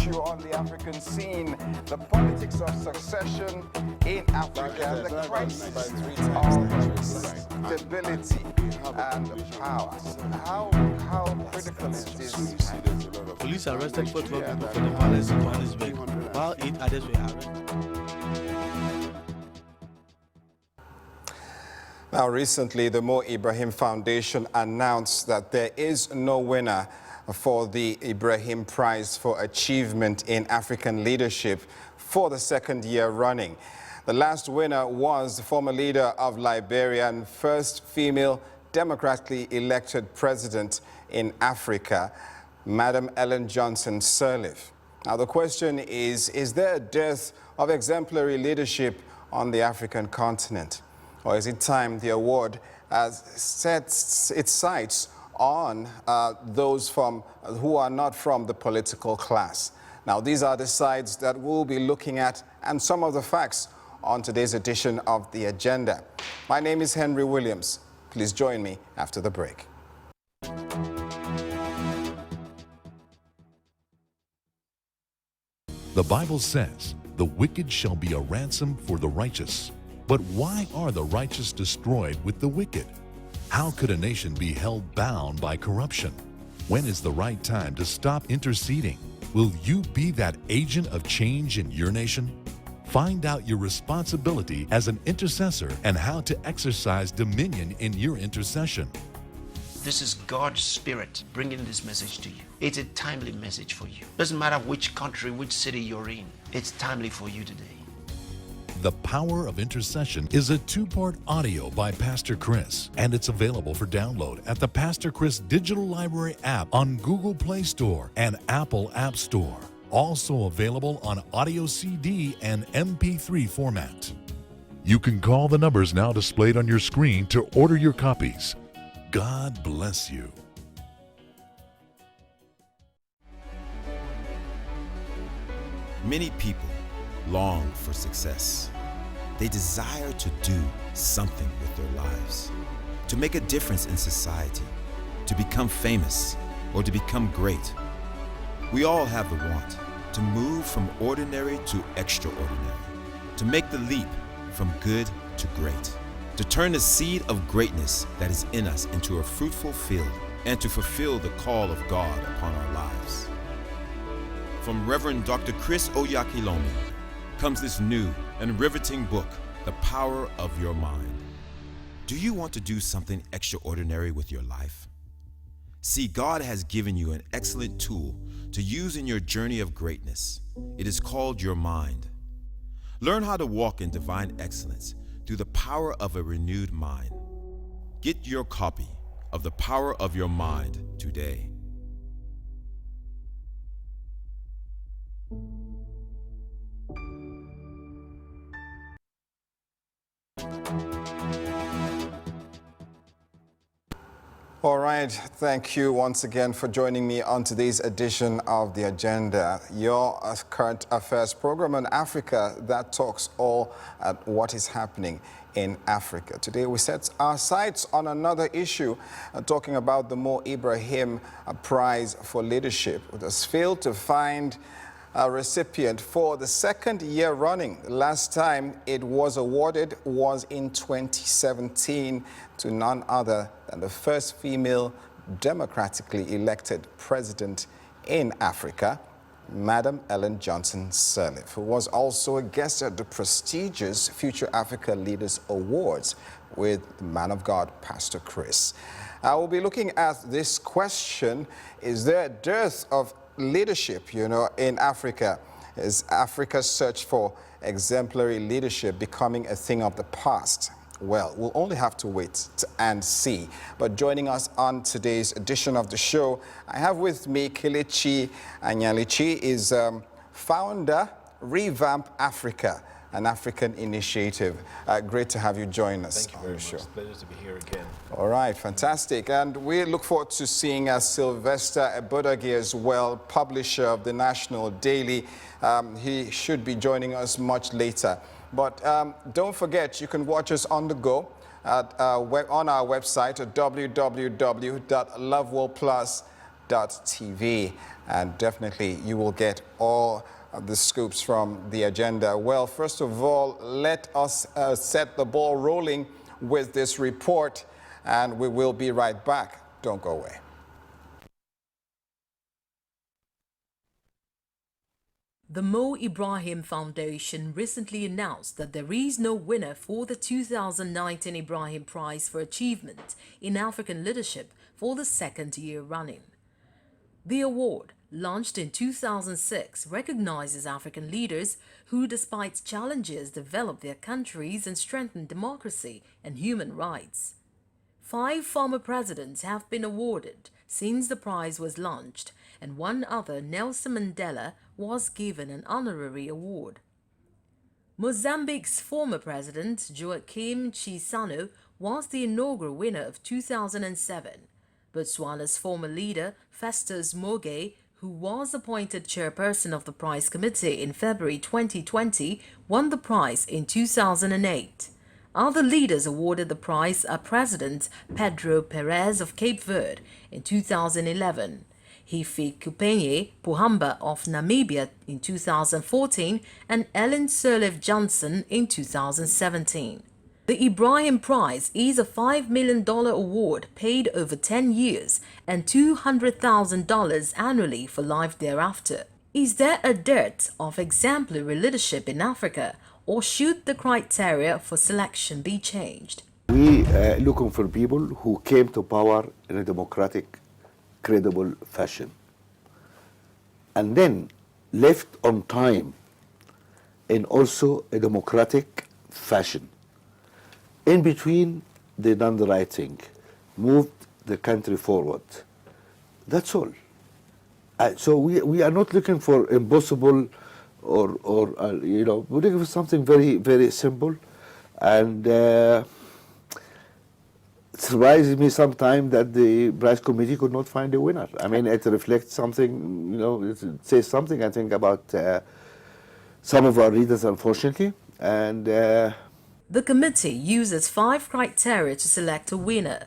issue on the African scene, the politics of succession in Africa, and the crisis of stability and power. How critical is this? Police arrested 4 people for the violence in Johannesburg, while 8 others were arrested. Now, recently, the Mo Ibrahim Foundation announced that there is no winner for the Ibrahim Prize for Achievement in African Leadership for the second year running. The last winner was the former leader of Liberia and first female democratically elected president in Africa, Madam Ellen Johnson Sirleaf. Now, the question is there a dearth of exemplary leadership on the African continent? Or is it time the award sets its sights on those who are not from the political class? Now, these are the sides that we'll be looking at and some of the facts on today's edition of The Agenda. My name is Henry Williams. Please join me after the break. The Bible says, "The wicked shall be a ransom for the righteous." But why are the righteous destroyed with the wicked? How could a nation be held bound by corruption? When is the right time to stop interceding? Will you be that agent of change in your nation? Find out your responsibility as an intercessor and how to exercise dominion in your intercession. This is God's Spirit bringing this message to you. It's a timely message for you. Doesn't matter which country, which city you're in. It's timely for you today. The Power of Intercession is a 2-part audio by Pastor Chris, and it's available for download at the Pastor Chris Digital Library app on Google Play Store and Apple App Store. Also available on audio CD and MP3 format. You can call the numbers now displayed on your screen to order your copies. God bless you. Many people long for success. They desire to do something with their lives, to make a difference in society, to become famous, or to become great. We all have the want to move from ordinary to extraordinary, to make the leap from good to great, to turn the seed of greatness that is in us into a fruitful field, and to fulfill the call of God upon our lives. From Reverend Dr. Chris Oyakhilome comes this new and riveting book, The Power of Your Mind. Do you want to do something extraordinary with your life? See, God has given you an excellent tool to use in your journey of greatness. It is called your mind. Learn how to walk in divine excellence through the power of a renewed mind. Get your copy of The Power of Your Mind today. All right, thank you once again for joining me on today's edition of The Agenda, your current affairs program on Africa that talks all at what is happening in Africa. Today we set our sights on another issue, talking about the Mo Ibrahim Prize for Leadership. It has failed to find a recipient for the second year running. The last time it was awarded was in 2017 to none other than the first female democratically elected president in Africa, Madam Ellen Johnson Sirleaf, who was also a guest at the prestigious Future Africa Leaders Awards with the man of God, Pastor Chris. I will be looking at this question: is there a dearth of leadership, in Africa? Is Africa's search for exemplary leadership becoming a thing of the past? Well, we'll only have to wait and see. But joining us on today's edition of the show, I have with me Kelechi Anyalichi, is founder, Revamp Africa, an African initiative. Great to have you join us. Thank you very much. It's a pleasure to be here again. All right, fantastic. And we look forward to seeing Sylvester Ebodagi as well, publisher of the National Daily. He should be joining us much later. But don't forget, you can watch us on the go on our website at www.loveworldplus.com. deliberations.tv, and definitely you will get all the scoops from the agenda. Well, first of all, let us set the ball rolling with this report, and we will be right back. Don't go away. The Mo Ibrahim Foundation recently announced that there is no winner for the 2019 Ibrahim Prize for Achievement in African Leadership for the second year running. The award, launched in 2006, recognizes African leaders who, despite challenges, develop their countries and strengthen democracy and human rights. 5 former presidents have been awarded since the prize was launched, and one other, Nelson Mandela, was given an honorary award. Mozambique's former president, Joaquim Chissano, was the inaugural winner of 2007. Botswana's former leader, Festus Mogae, who was appointed chairperson of the prize committee in February 2020, won the prize in 2008. Other leaders awarded the prize are President Pedro Perez of Cape Verde in 2011, Hifikepunye Pohamba of Namibia in 2014, and Ellen Sirleaf Johnson in 2017. The Ibrahim Prize is a $5 million award paid over 10 years and $200,000 annually for life thereafter. Is there a dearth of exemplary leadership in Africa, or should the criteria for selection be changed? We are looking for people who came to power in a democratic, credible fashion, and then left on time in also a democratic fashion. In between, they done the right thing, moved the country forward. That's all. So we are not looking for impossible or we're looking for something very, very simple. And it surprises me sometimes that the prize committee could not find a winner. I mean, it reflects something, it says something, I think, about some of our readers, unfortunately. And the committee uses 5 criteria to select a winner.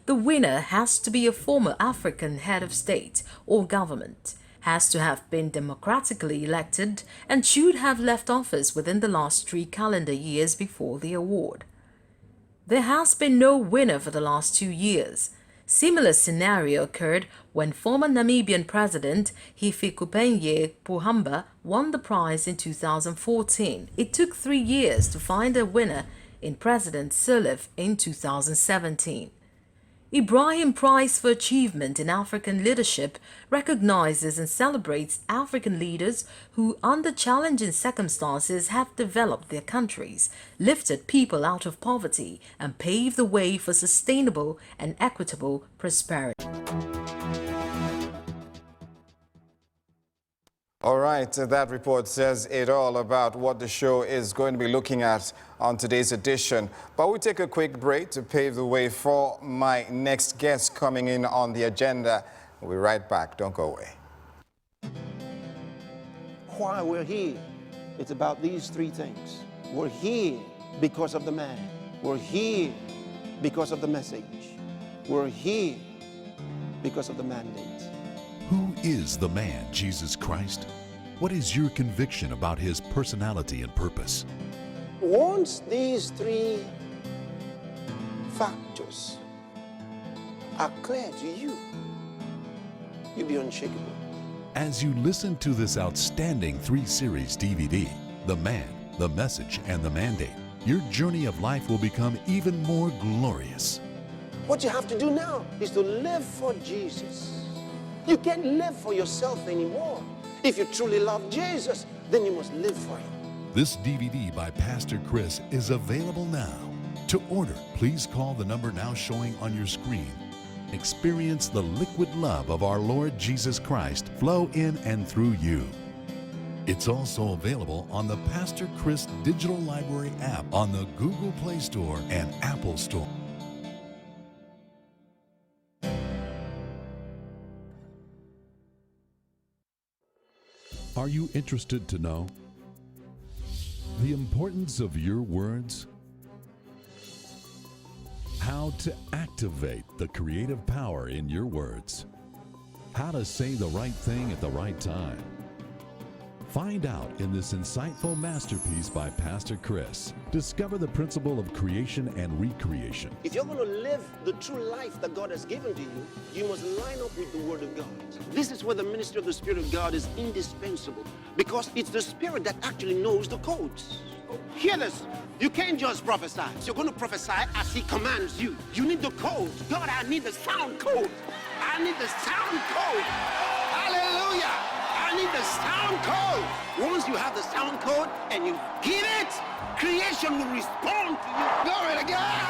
The winner has to be a former African head of state or government, has to have been democratically elected, and should have left office within the last 3 calendar years before the award. There has been no winner for the last 2 years. Similar scenario occurred when former Namibian President Hifikepunye Pohamba won the prize in 2014. It took 3 years to find a winner in President Sirleaf in 2017. Ibrahim Prize for Achievement in African Leadership recognizes and celebrates African leaders who, under challenging circumstances, have developed their countries, lifted people out of poverty, and paved the way for sustainable and equitable prosperity. All right, that report says it all about what the show is going to be looking at on today's edition. But we'll take a quick break to pave the way for my next guest coming in on the agenda. We'll be right back. Don't go away. Why we're here, it's about these 3 things. We're here because of the man. We're here because of the message. We're here because of the mandate. Who is the man, Jesus Christ? What is your conviction about his personality and purpose? Once these 3 factors are clear to you, you'll be unshakable. As you listen to this outstanding 3-series DVD, The Man, the Message, and the Mandate, your journey of life will become even more glorious. What you have to do now is to live for Jesus. You can't live for yourself anymore. If you truly love Jesus, then you must live for him. This DVD by Pastor Chris is available now. To order, please call the number now showing on your screen. Experience the liquid love of our Lord Jesus Christ flow in and through you. It's also available on the Pastor Chris Digital Library app on the Google Play Store and Apple Store. Are you interested to know the importance of your words? How to activate the creative power in your words? How to say the right thing at the right time. Find out in this insightful masterpiece by Pastor Chris. Discover the principle of creation and recreation. If you're going to live the true life that God has given to you, you must line up with the Word of God. This is where the ministry of the Spirit of God is indispensable, because it's the Spirit that actually knows the codes. Hear this. You can't just prophesy. You're going to prophesy as He commands you. You need the code. God, I need the sound code. I need the sound code. Hallelujah. I need the sound code. Once you have the sound code and you give it, creation will respond to you. Glory to God.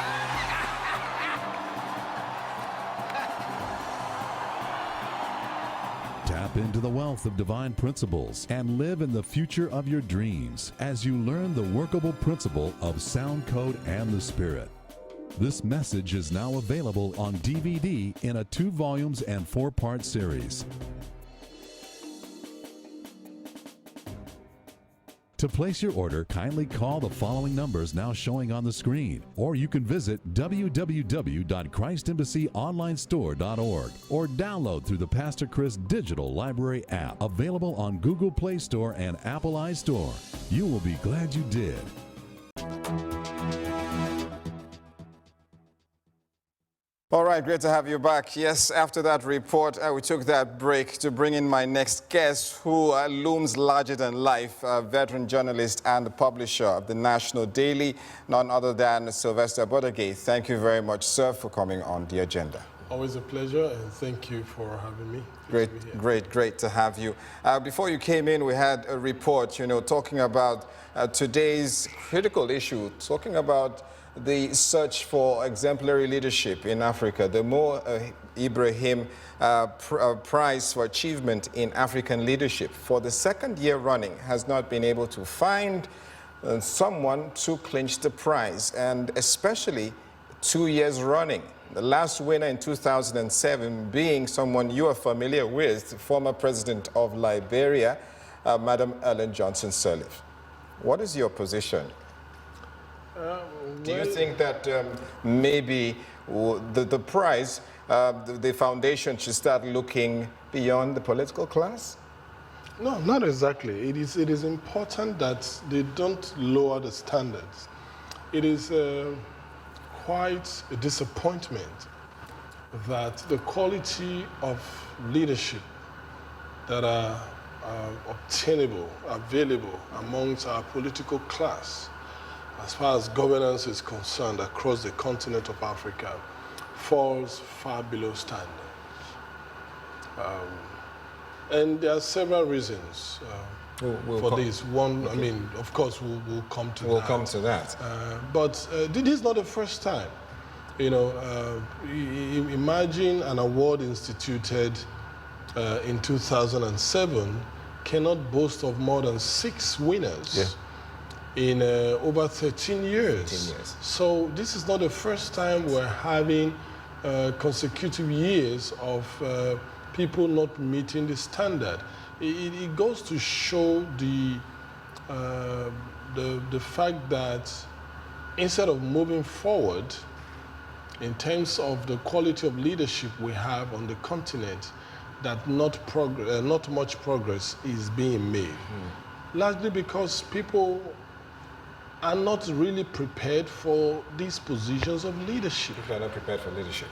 Tap into the wealth of divine principles and live in the future of your dreams as you learn the workable principle of sound code and the Spirit. This message is now available on DVD in a 2 volumes and 4-part series. To place your order, kindly call the following numbers now showing on the screen, or you can visit www.christembassyonlinestore.org or download through the Pastor Chris Digital Library app, available on Google Play Store and Apple iStore. You will be glad you did. All right, great to have you back. Yes, after that report, we took that break to bring in my next guest, who looms larger than life, a veteran journalist and publisher of the National Daily, none other than Sylvester Bodegay. Thank you very much, sir, for coming on the agenda. Always a pleasure, and thank you for having me. Great to have you. Before you came in, we had a report, talking about today's critical issue, talking about the search for exemplary leadership in Africa. The Mo Ibrahim Prize for Achievement in African Leadership, for the 2nd year running, has not been able to find someone to clinch the prize, and especially 2 years running. The last winner in 2007 being someone you are familiar with, former president of Liberia, Madam Ellen Johnson Sirleaf. What is your position? Do you think that maybe the prize, the foundation should start looking beyond the political class? No, not exactly. It is important that they don't lower the standards. It is quite a disappointment that the quality of leadership that are obtainable, available amongst our political class, as far as governance is concerned across the continent of Africa, falls far below standards. And there are several reasons for this. One, okay. I mean, of course, we'll come to that. We'll come to that. But this is not the first time. Imagine an award instituted in 2007 cannot boast of more than 6 winners. Yeah. In over 13 years. So this is not the first time we're having consecutive years of people not meeting the standard. It goes to show the fact that instead of moving forward in terms of the quality of leadership we have on the continent, that not much progress is being made. Largely because people are not really prepared for these positions of leadership. People are not prepared for leadership.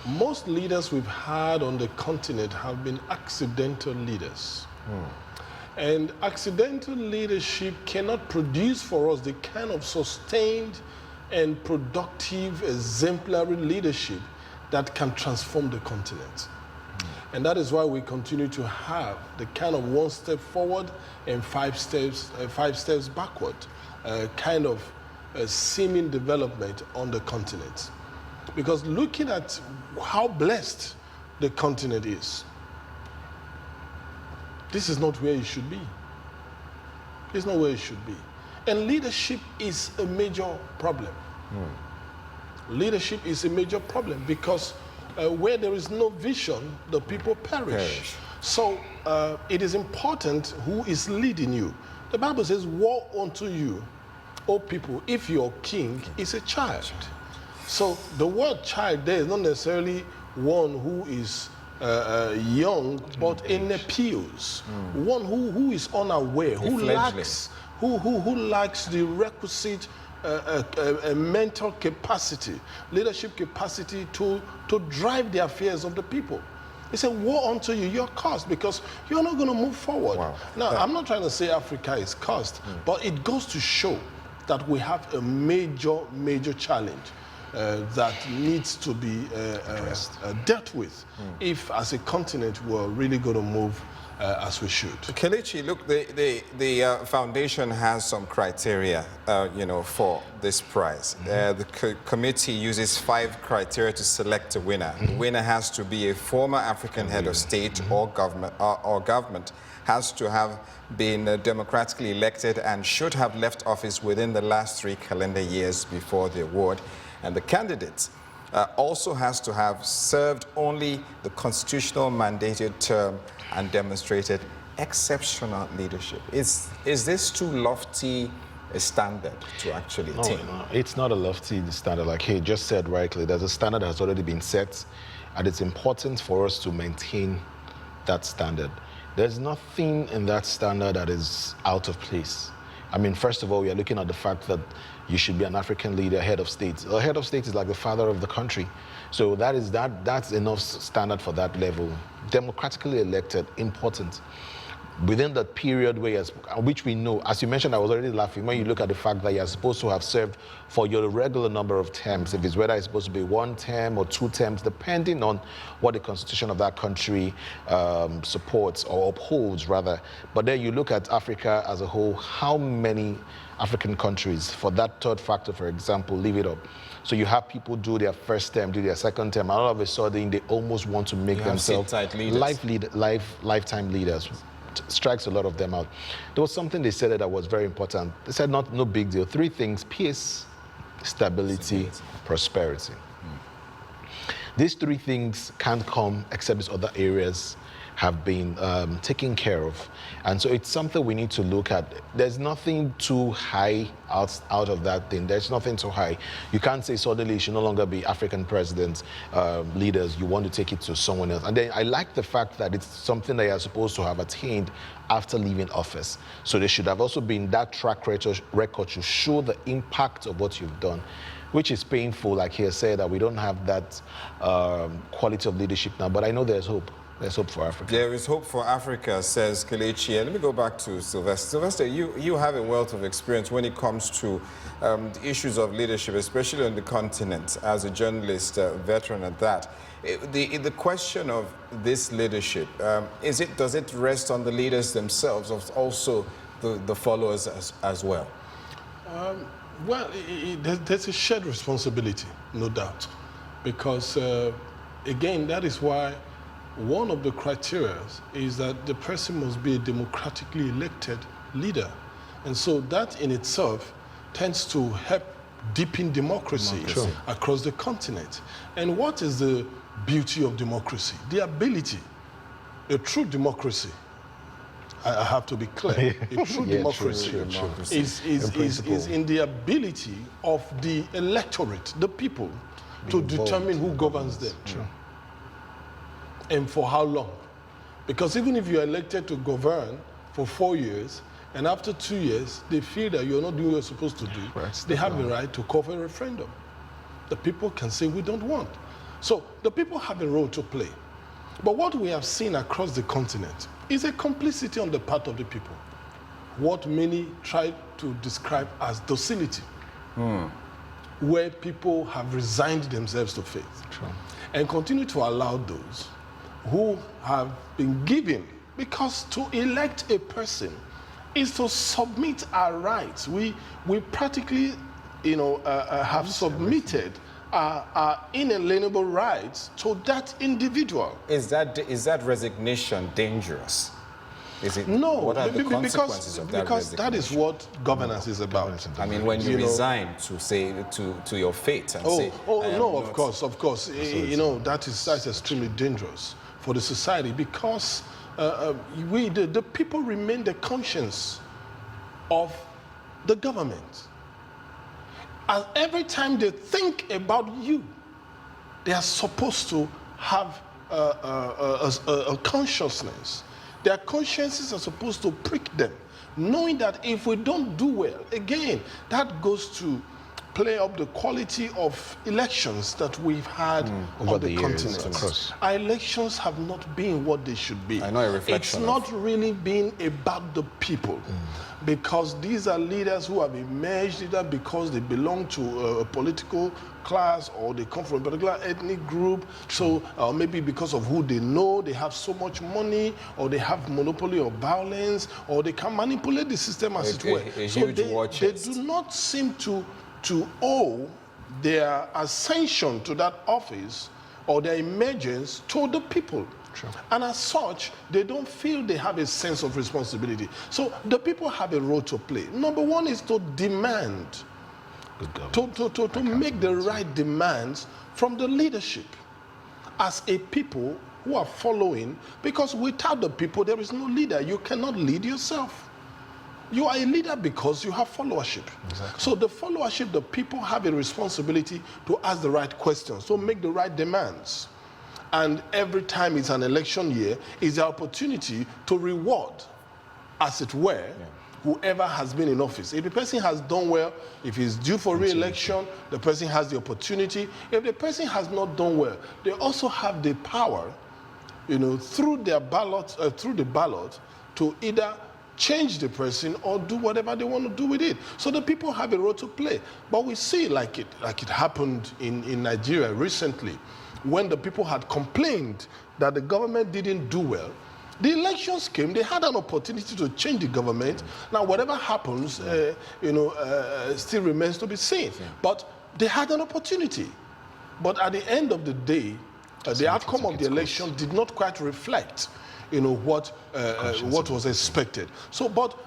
Most leaders we've had on the continent have been accidental leaders. And accidental leadership cannot produce for us the kind of sustained and productive, exemplary leadership that can transform the continent. And that is why we continue to have the kind of 1 step forward and 5 steps backward. Kind of seeming development on the continent. Because looking at how blessed the continent is, this is not where it should be. It's not where it should be. And leadership is a major problem. Leadership is a major problem because where there is no vision, the people perish. So it is important who is leading you. The Bible says, woe unto you, O people, if your king is a child. So the word child there is not necessarily one who is young, but in appeals. One who is unaware, who lacks the requisite mental capacity, leadership capacity to drive the affairs of the people. He said, woe unto you, you're cursed, because you're not going to move forward. Wow. Now, I'm not trying to say Africa is cursed, but it goes to show that we have a major challenge that needs to be dealt with if, as a continent, we're really going to move as we should. Kelechi, look, the foundation has some criteria, for this prize. The committee uses 5 criteria to select a winner. The winner has to be a former African head of state or government, has to have been democratically elected and should have left office within the last 3 calendar years before the award. And the candidate also has to have served only the constitutional mandated term and demonstrated exceptional leadership. Is this too lofty a standard to actually attain? No, it's not a lofty standard. Like he just said rightly, there's a standard that has already been set, and it's important for us to maintain that standard. There's nothing in that standard that is out of place. I mean, first of all, we are looking at the fact that you should be an African leader, head of state. A head of state is like the father of the country. So that's enough standard for that level. Democratically elected, important. Within that period which we know, as you mentioned, I was already laughing, when you look at the fact that you're supposed to have served for your regular number of terms, if it's whether it's supposed to be 1 term or 2 terms, depending on what the constitution of that country supports or upholds, rather. But then you look at Africa as a whole, how many African countries, for that 3rd factor, for example, leave it up. So you have people do their 1st term, do their 2nd term, and all of a sudden they almost want to make themselves lifetime leaders. Strikes a lot of them out. There was something they said that was very important. They said no big deal. 3 things: peace, stability, prosperity. These 3 things can't come except these other areas have been taken care of. And so it's something we need to look at. There's nothing too high out of that thing. There's nothing too high. You can't say suddenly it should no longer be African presidents, leaders. You want to take it to someone else. And then I like the fact that it's something that you're supposed to have attained after leaving office. So there should have also been that track record to show the impact of what you've done, which is painful, like he said, that we don't have that quality of leadership now. But I know there's hope. There's hope for Africa. There is hope for Africa, says Kelechi. And let me go back to Sylvester. Sylvester, you have a wealth of experience when it comes to the issues of leadership, especially on the continent, as a journalist, veteran at that. The question of this leadership, does it rest on the leaders themselves, or also the followers as well? Well, there's a shared responsibility, no doubt, because, again, that is why one of the criteria is that the person must be a democratically elected leader. And so that in itself tends to help deepen democracy. Across the continent. And what is the beauty of democracy? The ability, a true democracy, I have to be clear, a true democracy is in the ability of the electorate, the people, to determine who governs them. And for how long. Because even if you're elected to govern for 4 years, and after 2 years, they feel that you're not doing what you're supposed to do, they have the right to call for a referendum. The people can say, we don't want. So the people have a role to play. But what we have seen across the continent is a complicity on the part of the people. What many try to describe as docility, where people have resigned themselves to faith and continue to allow those who have been given, because to elect a person is to submit our rights. We practically, have submitted our inalienable rights to that individual. Is that resignation dangerous? Is it? No, what are the consequences of that because that is what governance is about. I mean, when you resign to say to your fate and say, no, of course, that's extremely dangerous for the society, because the people remain the conscience of the government. And every time they think about you, they are supposed to have a consciousness. Their consciences are supposed to prick them, knowing that if we don't do well, again, that goes to play up the quality of elections that we've had over on the the years, of continent. course. Our elections have not been what they should be. I know, a reflection It's not really been about the people, because these are leaders who have emerged either because they belong to a political class or they come from a particular ethnic group. So maybe because of who they know, they have so much money, or they have monopoly of violence, or they can manipulate the system as it were. A So huge they war chest. do not seem to owe their ascension to that office or their emergence to the people. True. And as such, they don't feel they have a sense of responsibility. So the people have a role to play. Number one is to demand, to make the right demands from the leadership as a people who are following, because without the people, there is no leader. You cannot lead yourself. You are a leader because you have followership. Exactly. So the followership, the people have a responsibility to ask the right questions, to make the right demands. And every time it's an election year, is the opportunity to reward, as it were, whoever has been in office. If the person has done well, if he's due for re-election, the person has the opportunity. If the person has not done well, they also have the power, through their ballot, through the ballot, to either change the person or do whatever they want to do with it. So the people have a role to play. But we see like it happened in Nigeria recently, when the people had complained that the government didn't do well. The elections came, they had an opportunity to change the government. Now, whatever happens, still remains to be seen. But they had an opportunity. But at the end of the day, the outcome of the election did not quite reflect what was expected. So, but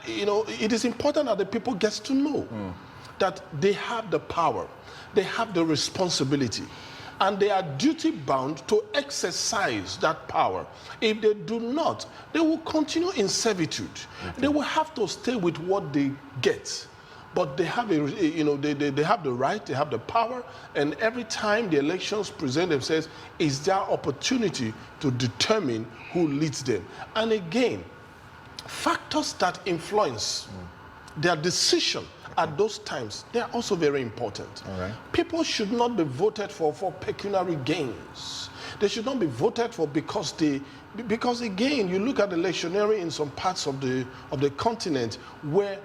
it is important that the people get to know that they have the power, they have the responsibility, and they are duty bound to exercise that power. If they do not, they will continue in servitude. They will have to stay with what they get. But they have they have the right, they have the power, and every time the elections present themselves, is their opportunity to determine who leads them. And again, factors that influence their decision at those times, they are also very important. All right. People should not be voted for pecuniary gains. They should not be voted for because again, you look at electioneering in some parts of the continent where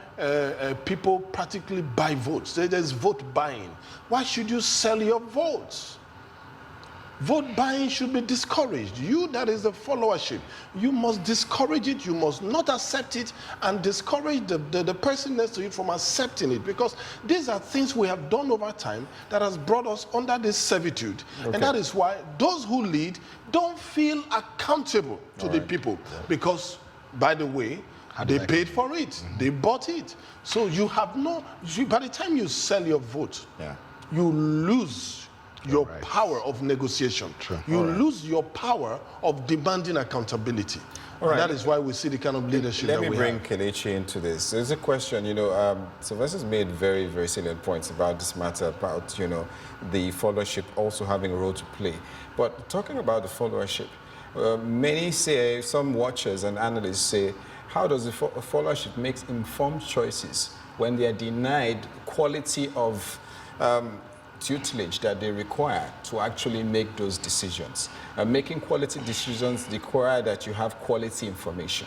people practically buy votes. There's vote buying. Why should you sell your votes? Vote buying should be discouraged. You, that is the followership, you must discourage it. You must not accept it, and discourage the person next to you from accepting it, because these are things we have done over time that has brought us under this servitude. Okay. And that is why those who lead don't feel accountable to the people, because, by the way, they paid for it. They bought it. So you have by the time you sell your vote, you lose your power of negotiation. You lose your power of demanding accountability. That is why we see the kind of leadership that we have. Let me bring Kelechi into this. There's a question, Sylvester's made very, very salient points about this matter, about, the followership also having a role to play. But talking about the followership, many say, some watchers and analysts say, how does the followership make informed choices when they are denied quality of tutelage that they require to actually make those decisions? Making quality decisions require that you have quality information.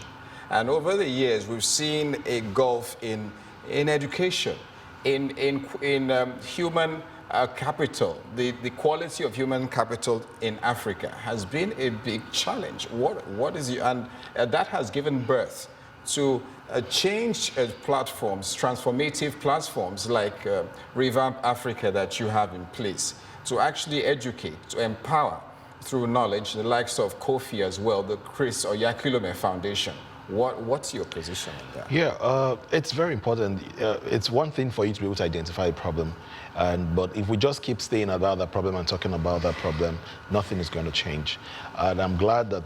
And over the years, we've seen a gulf in education, in human capital. The quality of human capital in Africa has been a big challenge. What is and that has given birth to change platforms, transformative platforms like Revamp Africa that you have in place to actually educate, to empower through knowledge, the likes of Kofi as well, the Chris Oyakhilome Foundation. What's your position on that? Yeah, it's very important. It's one thing for you to be able to identify a problem, but if we just keep staying about that problem and talking about that problem, nothing is going to change. And I'm glad that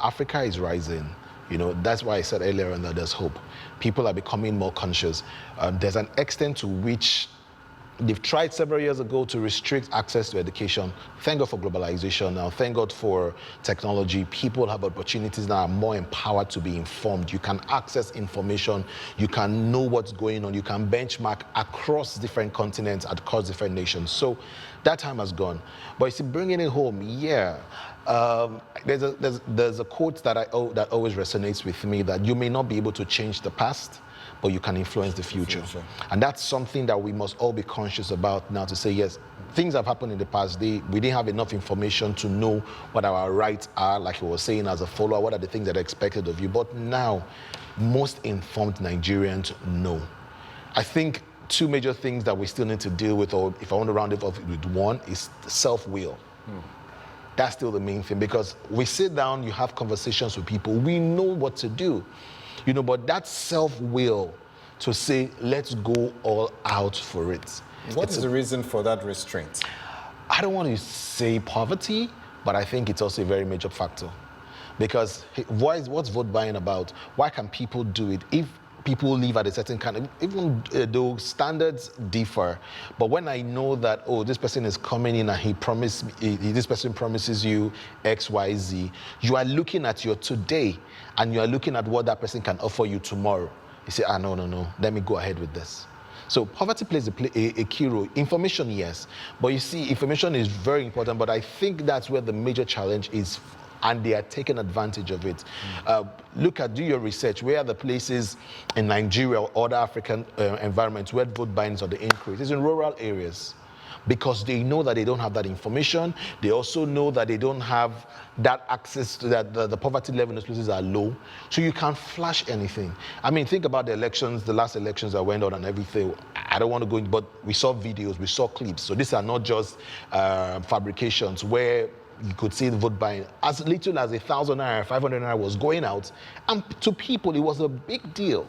Africa is rising. That's why I said earlier on that there's hope. People are becoming more conscious. There's an extent to which They've tried several years ago to restrict access to education. Thank God for globalization now. Thank God for technology. People have opportunities now, are more empowered to be informed. You can access information. You can know what's going on. You can benchmark across different continents, across different nations. So that time has gone. But you see, bringing it home, yeah. There's a quote that that always resonates with me, that you may not be able to change the past, but you can influence the future. And that's something that we must all be conscious about now, to say, yes, things have happened in the past. We didn't have enough information to know what our rights are, like you were saying, as a follower, what are the things that are expected of you. But now, most informed Nigerians know. I think two major things that we still need to deal with, or if I want to round it off with one, is self-will. That's still the main thing, because we sit down, you have conversations with people, we know what to do. But that self-will to say, let's go all out for it. What is the reason for that restraint? I don't want to say poverty, but I think it's also a very major factor. Because what's vote buying about? Why can people do it? If people live at a certain kind of, even though standards differ, but when I know that, oh, this person is coming in and this person promises you X, Y, Z, you are looking at your today and you are looking at what that person can offer you tomorrow. You say, no, let me go ahead with this. So poverty plays a key role. Information, yes, but you see, information is very important, but I think that's where the major challenge is, and they are taking advantage of it. Do your research. Where are the places in Nigeria or other African environments where vote buying is on the increase? It's in rural areas, because they know that they don't have that information. They also know that they don't have that access to that. The poverty level in those places are low, so you can't flash anything. I mean, think about the elections, the last elections that went on and everything. I don't want to go in, but we saw videos, we saw clips. So these are not just fabrications where you could see the vote buying. As little as 1,000 naira, 500 naira was going out, and to people it was a big deal.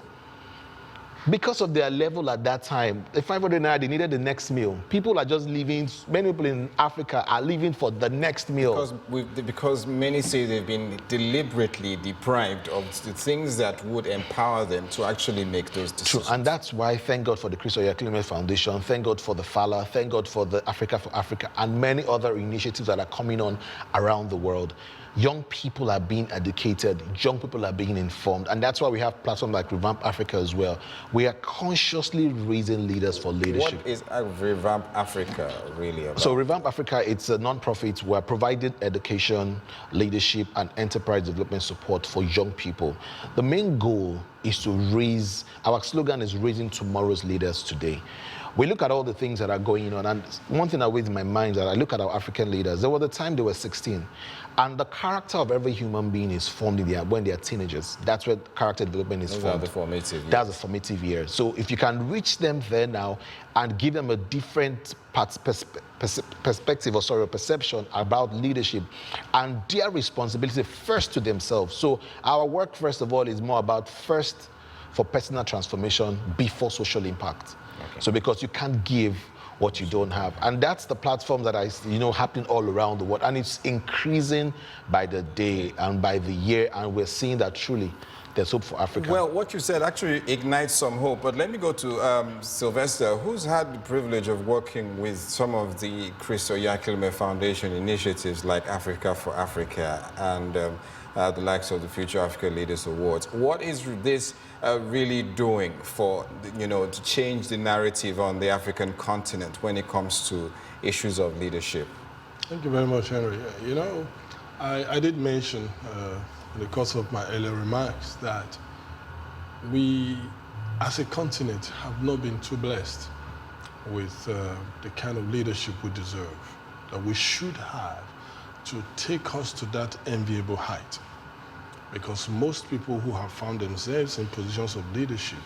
Because of their level at that time, the 500 naira, they needed the next meal. People are just leaving, many people in Africa are leaving for the next meal. Because many say they've been deliberately deprived of the things that would empower them to actually make those decisions. True, and that's why, thank God for the Chris Oyakhilome Foundation, thank God for the FALA, thank God for the Africa for Africa, and many other initiatives that are coming on around the world. Young people are being educated, young people are being informed, and that's why we have platforms like Revamp Africa as well. We are consciously raising leaders for leadership. What is Revamp Africa really about? So Revamp Africa, it's a non-profit. We're providing education, leadership, and enterprise development support for young people. The main goal is to our slogan is raising tomorrow's leaders today. We look at all the things that are going on, and one thing that weighs in my mind is that I look at our African leaders. There was a time they were 16, and the character of every human being is formed when they are teenagers. That's where character development is formed. The formative years. That's the formative years. So if you can reach them there now and give them a different perspective or perception about leadership and their responsibility first to themselves. So our work, first of all, is more about first for personal transformation before social impact. Okay. So because you can't give what you don't have. And that's the platform that happening all around the world. And it's increasing by the day and by the year. And we're seeing that truly there's hope for Africa. Well, what you said actually ignites some hope. But let me go to Sylvester, who's had the privilege of working with some of the Chris Oyakhilome Foundation initiatives like Africa for Africa and the likes of the Future Africa Leaders Awards. What is this really doing for, to change the narrative on the African continent when it comes to issues of leadership? Thank you very much, Henry. I did mention in the course of my earlier remarks that we, as a continent, have not been too blessed with the kind of leadership we deserve, that we should have to take us to that enviable height. Because most people who have found themselves in positions of leadership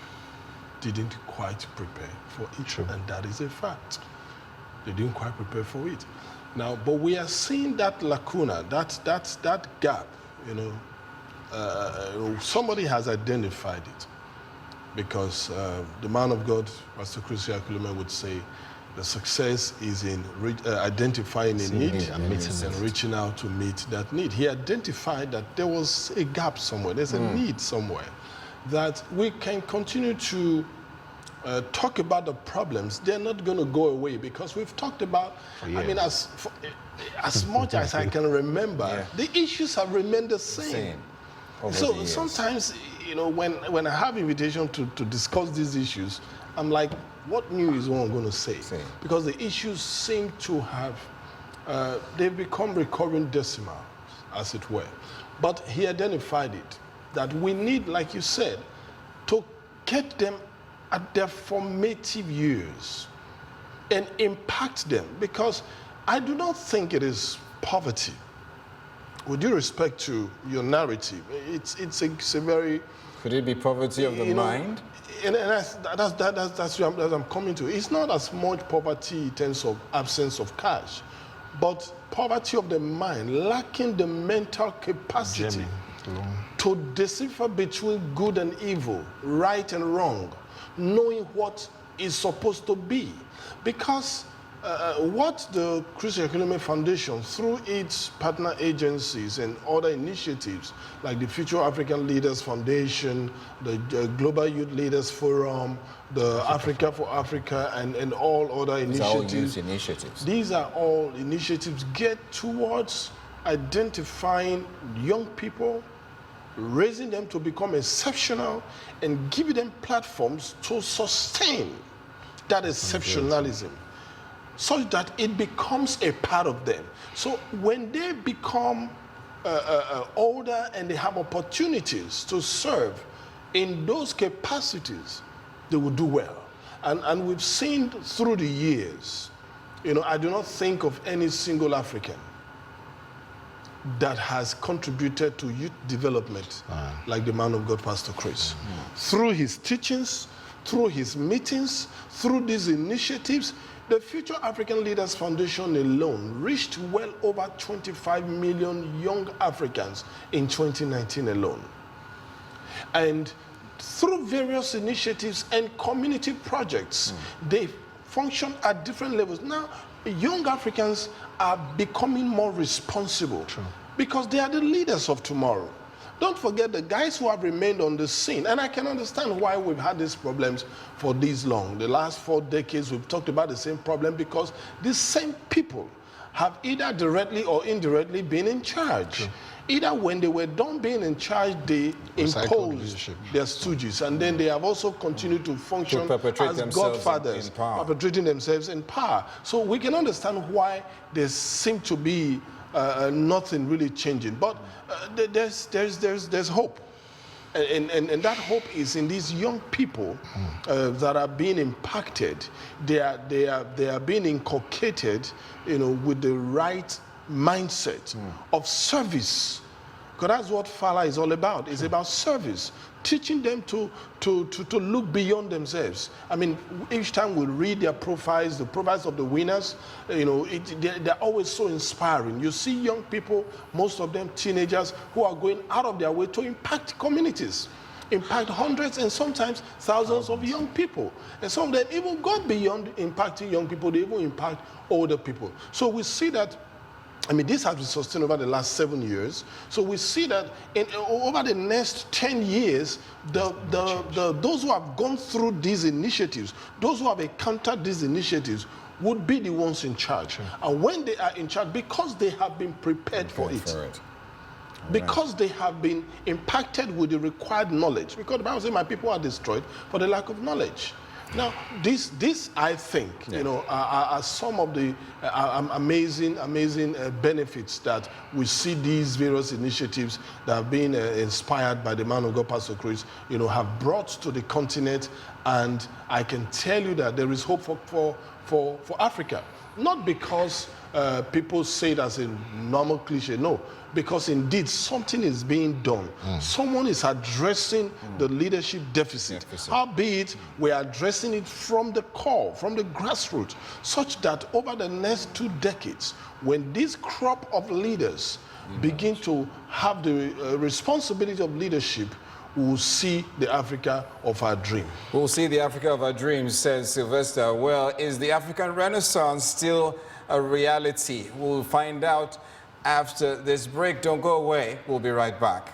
didn't quite prepare for it, and that is a fact. They didn't quite prepare for it. Now, but we are seeing that lacuna, that gap, somebody has identified it. Because the man of God, Pastor Chris Oyakhilome, would say, the success is in identifying a need and reaching out to meet that need. He identified that there was a gap somewhere, there's a need somewhere, that we can continue to talk about the problems, they're not going to go away, because we've talked about, I mean, as much as I can remember, the issues have remained the same. So sometimes, you know, when I have invitation to discuss these issues, I'm like, what new is one going to say? Because the issues seem to have, they've become recurring decimals, as it were. But he identified it, that we need, like you said, to get them at their formative years and impact them, because I do not think it is poverty. With due respect to your narrative, it's a very... Could it be poverty of the mind? And that's where I'm coming to. It's not as much poverty in terms of absence of cash, but poverty of the mind, lacking the mental capacity to decipher between good and evil, right and wrong, knowing what is supposed to be. Because what the Christian Economic Foundation, through its partner agencies and other initiatives, like the Future African Leaders Foundation, the Global Youth Leaders Forum, the Africa for Africa, and all other initiatives. These are all youth initiatives. These are all initiatives get towards identifying young people, raising them to become exceptional, and giving them platforms to sustain that exceptionalism, such that it becomes a part of them. So when they become older and they have opportunities to serve in those capacities, they will do well. And we've seen through the years, you know, I do not think of any single African that has contributed to youth development like the man of God, Pastor Chris. Through his teachings, through his meetings, through these initiatives, the Future African Leaders Foundation alone reached well over 25 million young Africans in 2019 alone. And through various initiatives and community projects, they function at different levels. Now, young Africans are becoming more responsible because they are the leaders of tomorrow. Don't forget the guys who have remained on the scene, and I can understand why we've had these problems for this long. The last 4 decades, we've talked about the same problem because these same people have either directly or indirectly been in charge. Either when they were done being in charge, they imposed their stooges, and then they have also continued to function as godfathers, perpetrating themselves in power. So we can understand why there seems to be nothing really changing. But there's hope. And that hope is in these young people that are being impacted. They are being inculcated, you know, with the right mindset of service. Because that's what Fala is all about. It's about service. Teaching them to look beyond themselves. I mean, each time we read their profiles, the profiles of the winners, you know, they're always so inspiring. You see young people, most of them teenagers, who are going out of their way to impact communities, impact hundreds and sometimes thousands of young people. And some of them even got beyond impacting young people, they even impact older people. So we see that, I mean, this has been sustained over the last 7 years. So we see that over the next 10 years, those who have gone through these initiatives, those who have encountered these initiatives, would be the ones in charge. And when they are in charge, because they have been prepared for it. Because they have been impacted with the required knowledge. Because the Bible says, my people are destroyed for the lack of knowledge. Now, this I think, you know, are some of the amazing benefits that we see these various initiatives that have been inspired by the man of God, Pastor Chris, you know, have brought to the continent. And I can tell you that there is hope for Africa. Not because people say it as a normal cliche, no. Because indeed something is being done. Someone is addressing the leadership deficit. Howbeit, we are addressing it from the core, from the grassroots, such that over the next 2 decades, when this crop of leaders begin to have the responsibility of leadership, we'll see the Africa of our dream. We'll see the Africa of our dreams, says Sylvester. Well, is the African Renaissance still a reality? We'll find out after this break. Don't go away. We'll be right back.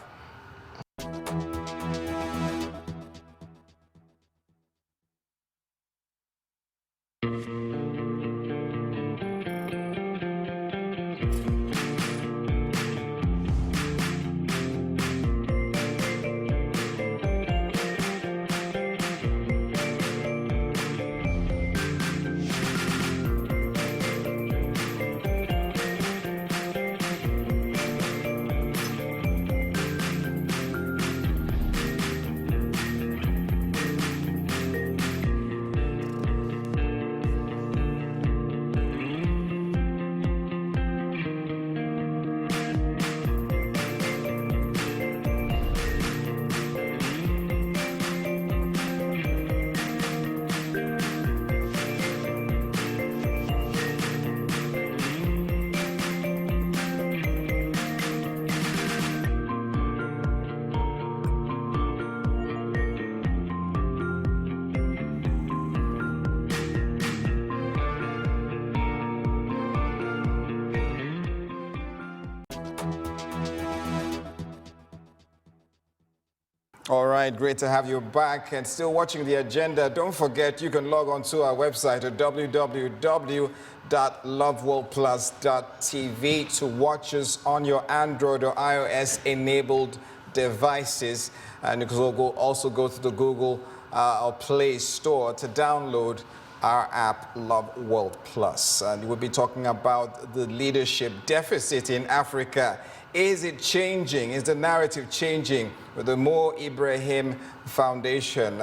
All right, great to have you back and still watching the agenda. Don't forget, you can log on to our website at www.loveworldplus.tv to watch us on your Android or iOS enabled devices. And you can also go to the Google or Play Store to download our app, Love World Plus. And we'll be talking about the leadership deficit in Africa. Is it changing? Is the narrative changing with the Mo Ibrahim Foundation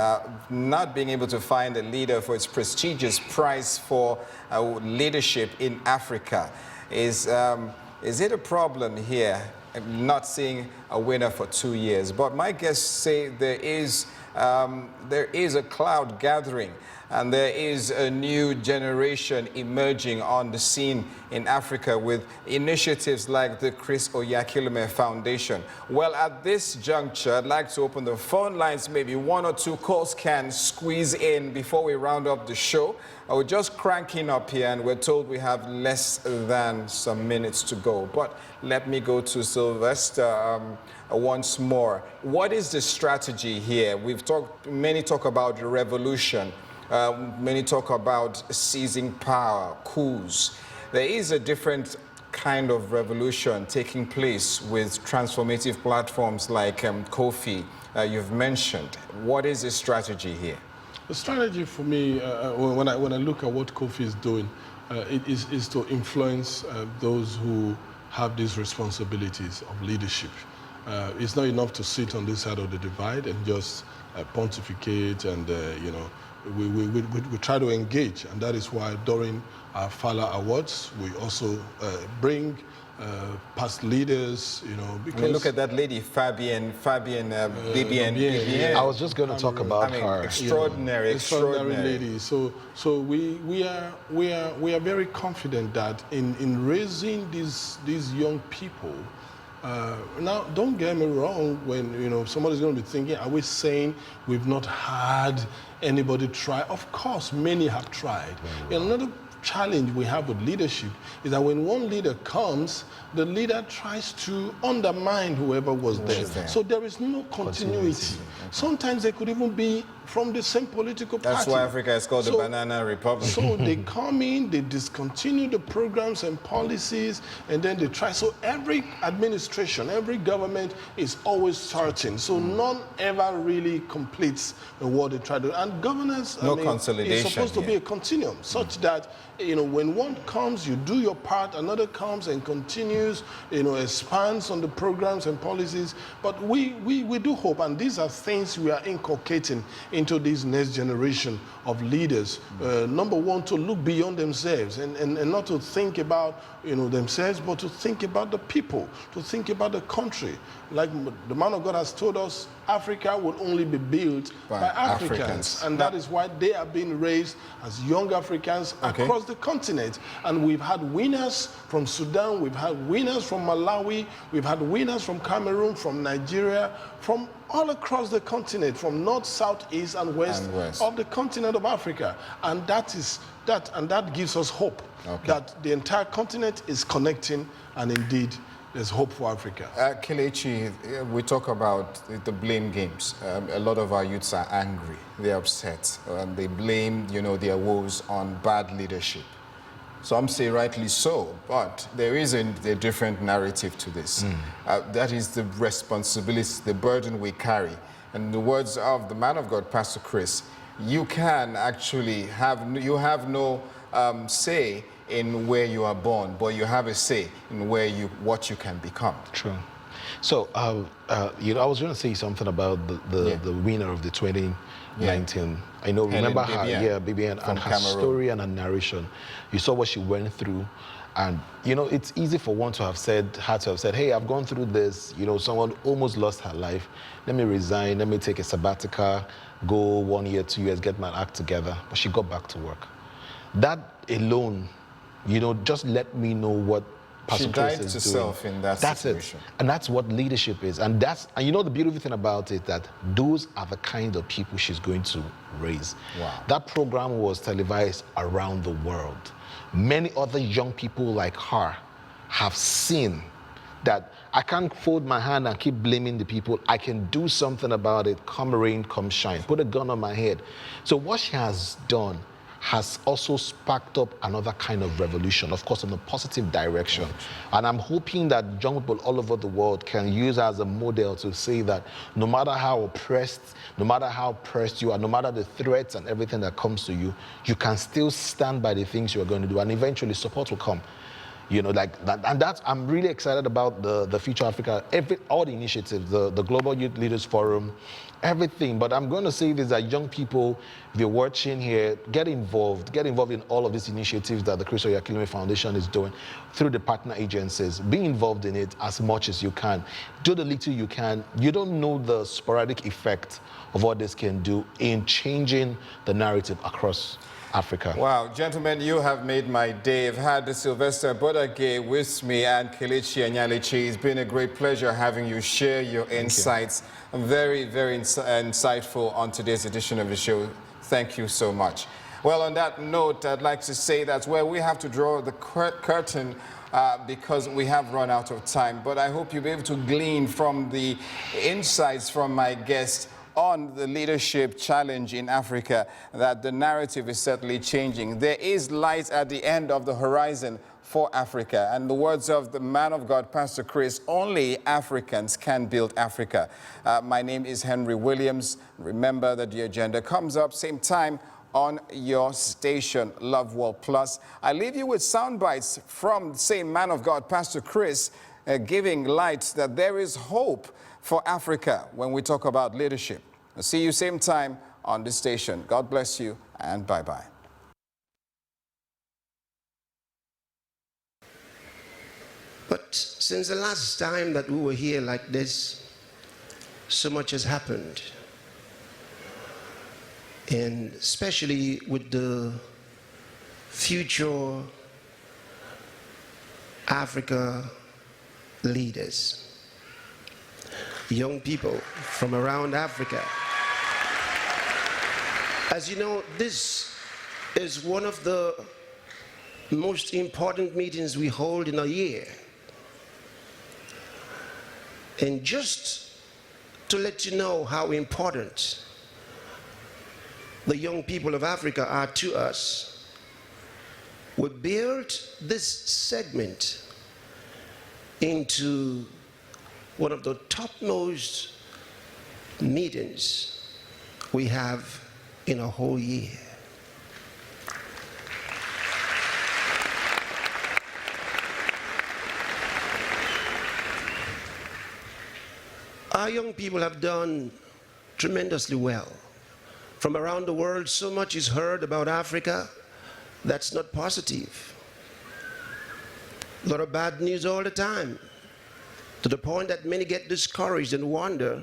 not being able to find a leader for its prestigious prize for leadership in Africa? Is it a problem here? I'm not seeing a winner for 2 years, but my guests say there is a cloud gathering, and there is a new generation emerging on the scene in Africa with initiatives like the Chris Oyakhilome Foundation. Well, at this juncture, I'd like to open the phone lines. Maybe 1 or 2 calls can squeeze in before we round up the show. We're just cranking up here, and we're told we have less than some minutes to go. But let me go to Sylvester once more. What is the strategy here? Many talk about revolution. Many talk about seizing power, coups. There is a different kind of revolution taking place with transformative platforms like Kofi you've mentioned. What is the strategy here? The strategy for me, when I look at what Kofi is doing, it is to influence those who have these responsibilities of leadership. It's not enough to sit on this side of the divide and just pontificate and, we try to engage, and that is why during our Fala Awards, we also bring past leaders, because... look at that lady, Fabienne, BBN. I was just going to talk about her. Extraordinary lady. So we are very confident that in raising these young people. Now, don't get me wrong, when somebody's going to be thinking, are we saying we've not had anybody try? Of course, many have tried. Another challenge we have with leadership is that when one leader comes, the leader tries to undermine whoever was there. So there is no continuity. Sometimes they could even be from the same political party. That's why Africa is called the Banana Republic. So they come in, they discontinue the programs and policies, and then they try. So every administration, every government is always searching. So none ever really completes what they try to do. And governance, consolidation. It's supposed to be a continuum, such that when one comes, you do your part, another comes and continues, expands on the programs and policies. But we do hope, and these are things we are inculcating into this next generation of leaders. Number one, to look beyond themselves and not to think about themselves, but to think about the people, to think about the country. Like the man of God has told us, Africa will only be built by Africans. And that is why they are being raised as young Africans across the continent. And we've had winners from Sudan, we've had winners from Malawi, we've had winners from Cameroon, from Nigeria, from all across the continent, from north, south, east, and west of the continent of Africa. And that gives us hope that the entire continent is connecting, and indeed there's hope for Africa. Kelechi, we talk about the blame games. A lot of our youths are angry, they're upset, and they blame, their woes on bad leadership. Some say rightly so, but there is a different narrative to this. That is the responsibility, the burden we carry. And in the words of the man of God, Pastor Chris, you can actually have no say in where you are born, but you have a say in what you can become. True. So, I was going to say something about the winner of the 2019. I know, remember her, Bibian, and her story and her narration. You saw what she went through. And, it's easy for one to have said, hey, I've gone through this. Someone almost lost her life. Let me resign. Let me take a sabbatical, go 1 year, 2 years, get my act together. But she got back to work. That alone, just let me know what Pastor Chris is doing. She died to self in that situation. It. And that's what leadership is. And the beautiful thing about it, that those are the kind of people she's going to raise. Wow. That program was televised around the world. Many other young people like her have seen that I can't fold my hand and keep blaming the people. I can do something about it, come rain, come shine, put a gun on my head. So what she has done has also sparked up another kind of revolution, of course, in a positive direction. And I'm hoping that young people all over the world can use her as a model to say that no matter how oppressed, no matter how pressed you are, no matter the threats and everything that comes to you, you can still stand by the things you're going to do, and eventually support will come. You know, like that, and that's, I'm really excited about the Future Africa, all the initiatives, the Global Youth Leaders Forum, everything. But I'm going to say this, that young people, if you're watching here, get involved in all of these initiatives that the Chris Oyakhilome Foundation is doing through the partner agencies. Be involved in it as much as you can. Do the little you can. You don't know the sporadic effect of what this can do in changing the narrative across Africa. Wow, gentlemen, you have made my day. I've had Sylvester Bodage with me and Kelechi Enyalichi. It's been a great pleasure having you share your insights. Very, very insightful on today's edition of the show. Thank you so much. Well, on that note, I'd like to say that's where we have to draw the curtain because we have run out of time. But I hope you'll be able to glean from the insights from my guest on the leadership challenge in Africa that the narrative is certainly changing. There is light at the end of the horizon for Africa. And the words of the man of God, Pastor Chris, only Africans can build Africa. My name is Henry Williams. Remember that the agenda comes up same time on your station, Love World Plus. I leave you with sound bites from the same man of God, Pastor Chris, giving light that there is hope for Africa when we talk about leadership. I'll see you same time on this station. God bless you and bye-bye. But since the last time that we were here like this, so much has happened. And especially with the future Africa leaders, young people from around Africa. As you know, this is one of the most important meetings we hold in a year. And just to let you know how important the young people of Africa are to us, we built this segment into one of the topmost meetings we have in a whole year. Our young people have done tremendously well. From around the world, so much is heard about Africa that's not positive. A lot of bad news all the time, to the point that many get discouraged and wonder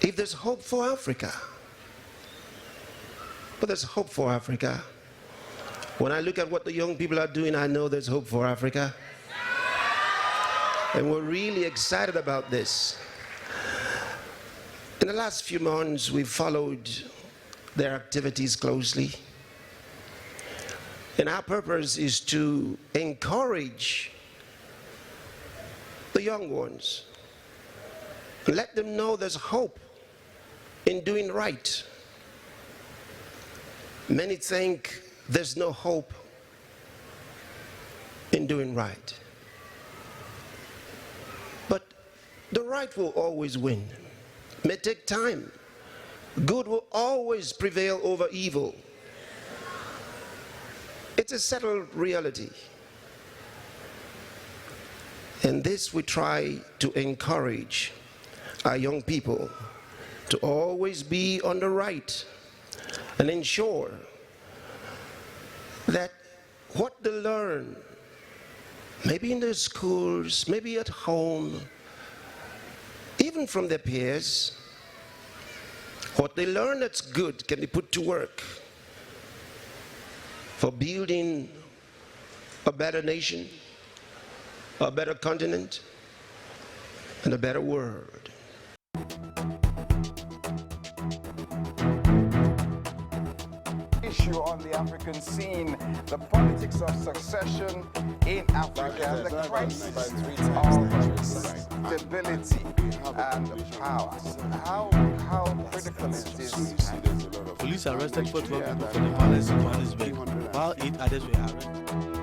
if there's hope for Africa. But there's hope for Africa. When I look at what the young people are doing, I know there's hope for Africa. And we're really excited about this. In the last few months, we've followed their activities closely. And our purpose is to encourage the young ones, and let them know there's hope in doing right. Many think there's no hope in doing right. But the right will always win. It may take time. Good will always prevail over evil. It's a settled reality. And this we try to encourage our young people to always be on the right and ensure that what they learn, maybe in their schools, maybe at home, even from their peers, what they learn that's good can be put to work for building a better nation, a better continent, and a better world. Issue on the African scene, the politics of succession in Africa, and the crisis of stability and power. How critical is this? Police arrested 41 people for the violence in Johannesburg, while 8 others were arrested.